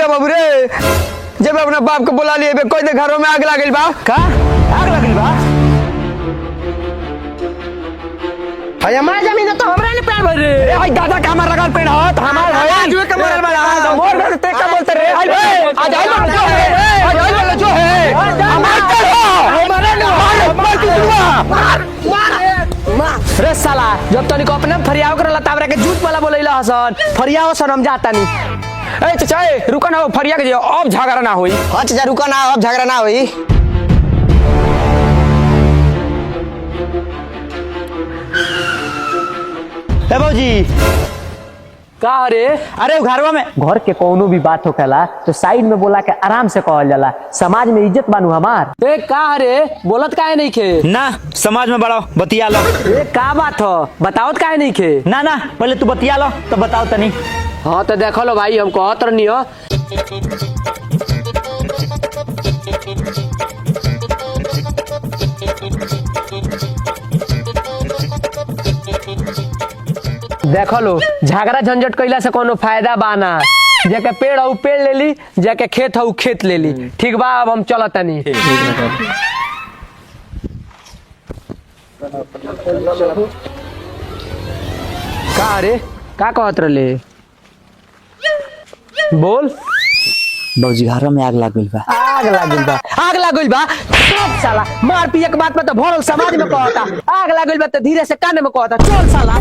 रे बाबू रे जब अपने बाप को बुला लिए कोई दे घरों में आग लागल बा का आग लगल बा अरे हमार जमीन तो हमरा ने पेड़ भर रे हाय दादा का हमार लगल पेड़ हाथ हमार है जो के मरल बा मोर घर ते का बोलते रे हाय आज आई वाला जो है आज आई वाला जो है हमार कर हमारा ने मार मार रे साला जब तनी को अपने फरियाव करला ताबरा के झूठ वाला बोलैला हसन फरियाव सन हम जाता नी ए चाचा रुका ना फरिया के अब झगड़ा ना होई हां चाचा रुका ना अब झगड़ा ना होई ए बाबूजी का रे अरे घरवा में घर के कोनो भी बात होखेला तो साइड में बोला के आराम से कहल जाला समाज में इज्जत बानू हमार ए का रे बोलत काहे नहीं खे ना समाज में बड़ो बतिया लो ए का बात हो बताओत काहे नहीं खे ना ना पहले तू बतिया लो तो बताओ तनी हां तो देखो लो भाई हम कहत रहनी हो देखो लो झगड़ा झंझट कइला से कोनो फायदा बाना जाके पेड़ हो पेड़ ले ली जाके खेत हो खेत ले ली ठीक बा अब हम चलत तनी का रे का कहत रहले बोल बाबूजी घर में आग लग गइल बा आग लागल बा सब साला मार पिए के बात में तो भरल समाज में कहता आग लागल बा तो धीरे से कान में कहता चल साला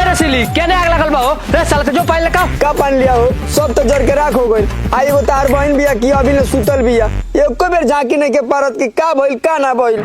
रसीली केने आग लागल बा हो रे साला तो जो पहले का पान लिया हो सब तो जड़ के राख हो गइल आई एगो तार बहन बिया की अभी ले सुतल बिया एको बेर झांकी नहीं के पारत की का भइल का ना भइल